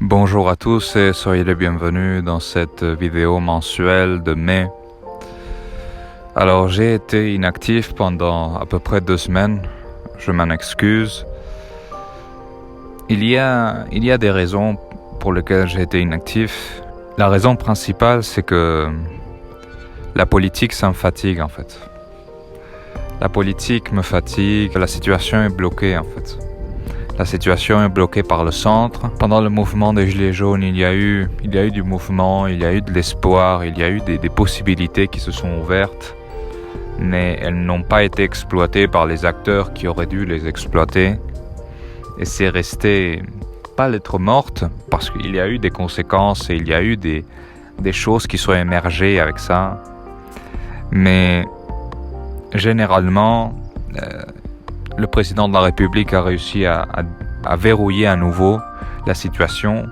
Bonjour à tous et soyez les bienvenus dans cette vidéo mensuelle de mai. Alors j'ai été inactif pendant à peu près 2 semaines, je m'en excuse. Il y a des raisons pour lesquelles j'ai été inactif. La raison principale, c'est que la politique, ça me fatigue en fait. La politique me fatigue, la situation est bloquée en fait. La situation est bloquée par le centre. Pendant le mouvement des Gilets jaunes, il y a eu du mouvement, il y a eu de l'espoir, il y a eu des possibilités qui se sont ouvertes, mais elles n'ont pas été exploitées par les acteurs qui auraient dû les exploiter. Et c'est resté pas lettre morte, parce qu'il y a eu des conséquences et il y a eu des choses qui sont émergées avec ça. Mais généralement, le président de la République a réussi à verrouiller à nouveau la situation.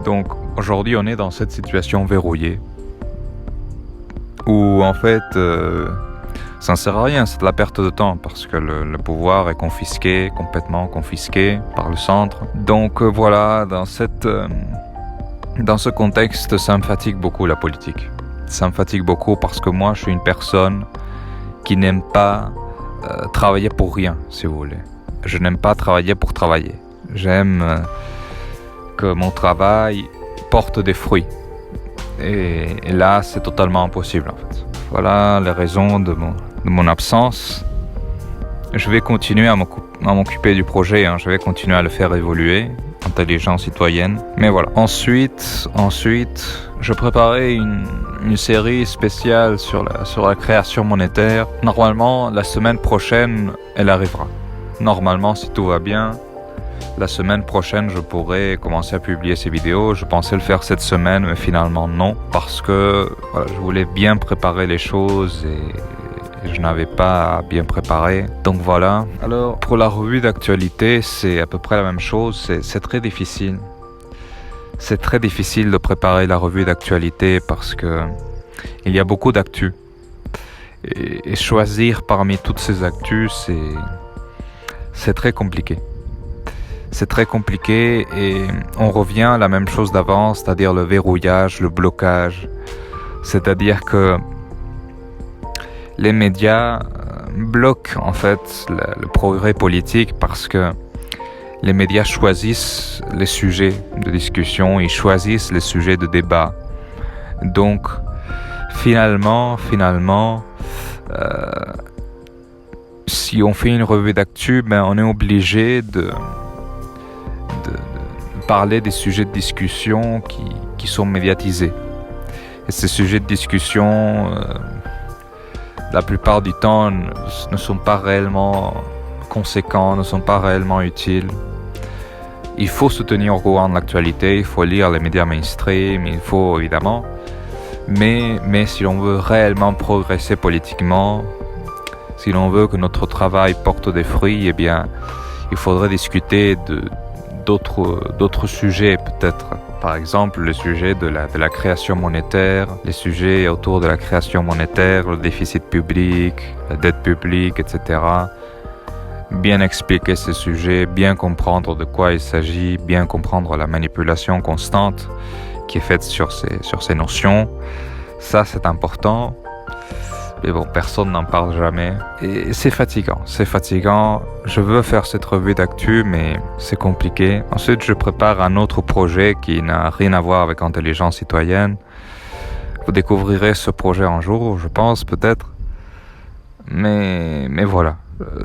Donc aujourd'hui, on est dans cette situation verrouillée où en fait, ça ne sert à rien, c'est de la perte de temps parce que le pouvoir est confisqué, complètement confisqué par le centre. Donc voilà, dans ce contexte, ça me fatigue beaucoup la politique. Ça me fatigue beaucoup parce que moi, je suis une personne qui n'aime pas travailler pour rien, si vous voulez. Je n'aime pas travailler pour travailler. J'aime que mon travail porte des fruits. Et là, c'est totalement impossible, en fait. Voilà les raisons de mon absence. Je vais continuer à m'occuper du projet, hein. Je vais continuer à le faire évoluer, intelligence citoyenne. Mais voilà. Ensuite, je préparais une série spéciale sur la création monétaire. Normalement, la semaine prochaine, elle arrivera. Normalement, si tout va bien, la semaine prochaine, je pourrai commencer à publier ces vidéos. Je pensais le faire cette semaine, mais finalement non, parce que voilà, je voulais bien préparer les choses et je n'avais pas bien préparé. Donc voilà. Alors, pour la revue d'actualité, c'est à peu près la même chose. C'est très difficile. C'est très difficile de préparer la revue d'actualité parce que il y a beaucoup d'actu. Et choisir parmi toutes ces actus, c'est très compliqué. C'est très compliqué et on revient à la même chose d'avant, c'est-à-dire le verrouillage, le blocage. C'est-à-dire que les médias bloquent en fait le progrès politique parce que les médias choisissent les sujets de discussion, ils choisissent les sujets de débat. Donc, finalement, si on fait une revue d'actu, on est obligé de parler des sujets de discussion qui sont médiatisés. Et ces sujets de discussion, la plupart du temps, ne sont pas réellement conséquents, ne sont pas réellement utiles. Il faut se tenir au courant de l'actualité, il faut lire les médias mainstream, il faut évidemment. Mais si l'on veut réellement progresser politiquement, si l'on veut que notre travail porte des fruits, eh bien, il faudrait discuter d'autres sujets peut-être. Par exemple, le sujet de la création monétaire, les sujets autour de la création monétaire, le déficit public, la dette publique, etc. Bien expliquer ces sujets, bien comprendre de quoi il s'agit, bien comprendre la manipulation constante qui est faite sur ces notions. Ça, c'est important. Mais bon, personne n'en parle jamais. Et c'est fatigant. Je veux faire cette revue d'actu, mais c'est compliqué. Ensuite, je prépare un autre projet qui n'a rien à voir avec intelligence citoyenne. Vous découvrirez ce projet un jour, je pense, peut-être. Mais voilà.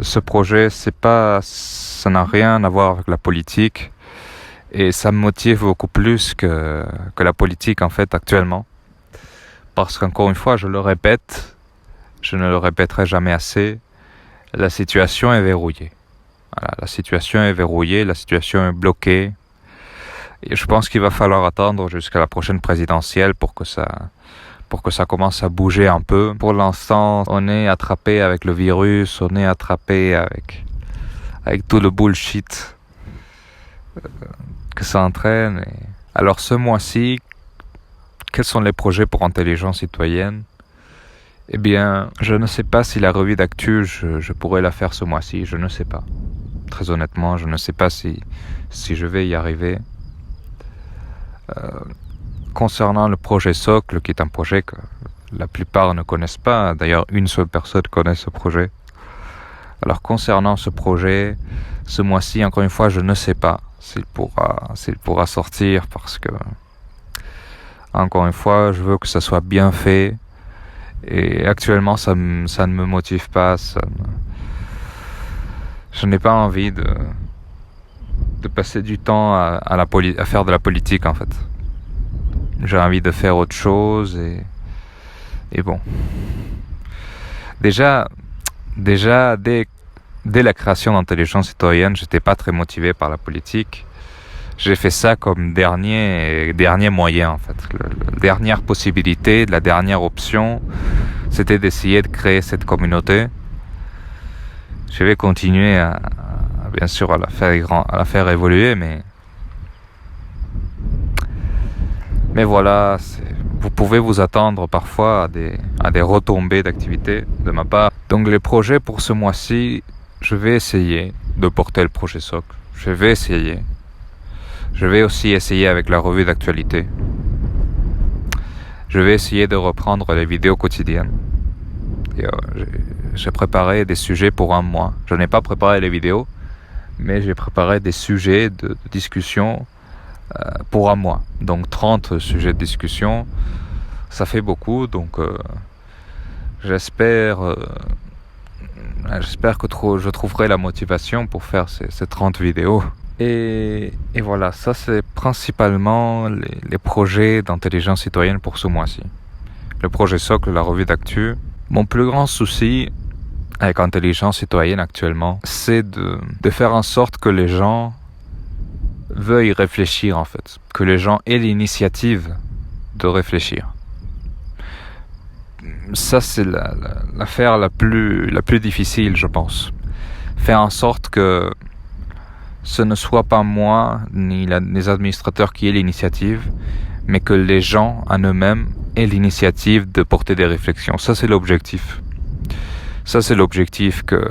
Ce projet, ça n'a rien à voir avec la politique. Et ça me motive beaucoup plus que la politique, en fait, actuellement. Parce qu'encore une fois, je le répète, je ne le répéterai jamais assez, la situation est verrouillée. Voilà, la situation est verrouillée, la situation est bloquée. Et je pense qu'il va falloir attendre jusqu'à la prochaine présidentielle pour que ça commence à bouger un peu. Pour l'instant, on est attrapé avec le virus, on est attrapé avec tout le bullshit que ça entraîne. Alors ce mois-ci, quels sont les projets pour intelligence citoyenne ? Eh bien, je ne sais pas si la revue d'actu, je pourrais la faire ce mois-ci, je ne sais pas. Très honnêtement, je ne sais pas si je vais y arriver. Concernant le projet Socle, qui est un projet que la plupart ne connaissent pas, d'ailleurs une seule personne connaît ce projet. Alors concernant ce projet, ce mois-ci, encore une fois, je ne sais pas s'il pourra sortir parce que, encore une fois, je veux que ça soit bien fait. Et actuellement, ça ne me motive pas. Je n'ai pas envie de passer du temps à faire de la politique, en fait. J'ai envie de faire autre chose et bon. Déjà, dès la création d'Intelligence Citoyenne, j'étais pas très motivé par la politique. J'ai fait ça comme dernier moyen, en fait. La dernière possibilité, la dernière option, c'était d'essayer de créer cette communauté. Je vais continuer bien sûr, à la faire évoluer, mais voilà, vous pouvez vous attendre parfois à des retombées d'activité de ma part. Donc les projets pour ce mois-ci, je vais essayer de porter le projet Socle. Je vais essayer. Je vais aussi essayer avec la revue d'actualité. Je vais essayer de reprendre les vidéos quotidiennes. Et, j'ai préparé des sujets pour un mois. Je n'ai pas préparé les vidéos, mais j'ai préparé des sujets de discussion pour un mois. Donc 30 sujets de discussion, ça fait beaucoup. Donc j'espère que je trouverai la motivation pour faire ces 30 vidéos. Et voilà, ça c'est principalement les projets d'intelligence citoyenne pour ce mois-ci. Le projet Socle, la revue d'actu. Mon plus grand souci avec Intelligence Citoyenne actuellement, c'est de faire en sorte que les gens veuillent réfléchir, en fait. Que les gens aient l'initiative de réfléchir. Ça, c'est l'affaire la plus difficile, je pense. Faire en sorte que ce ne soit pas moi, ni les administrateurs qui aient l'initiative, mais que les gens en eux-mêmes aient l'initiative de porter des réflexions. Ça, c'est l'objectif. Ça, c'est l'objectif que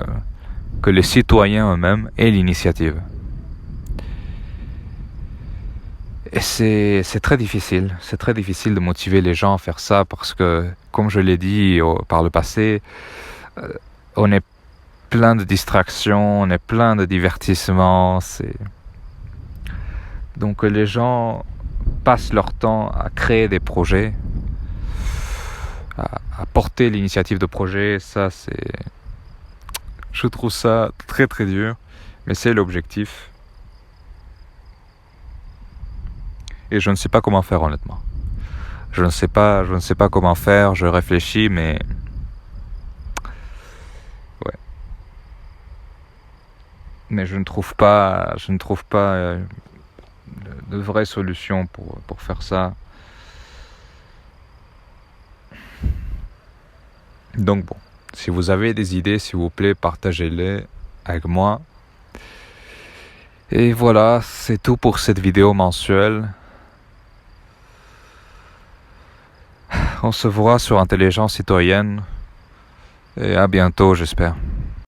les citoyens eux-mêmes aient l'initiative. Et c'est très difficile. C'est très difficile de motiver les gens à faire ça parce que, comme je l'ai dit par le passé, on est plein de distractions, on est plein de divertissements. Donc les gens passent leur temps à créer des projets, à porter l'initiative de projet. Ça, je trouve ça très très dur, mais c'est l'objectif. Et je ne sais pas comment faire, honnêtement. Je ne sais pas comment faire, je réfléchis, mais ouais. Mais je ne trouve pas de vraie solution pour faire ça. Donc bon, si vous avez des idées, s'il vous plaît, partagez-les avec moi. Et voilà, c'est tout pour cette vidéo mensuelle. On se voit sur Intelligence Citoyenne et à bientôt, j'espère.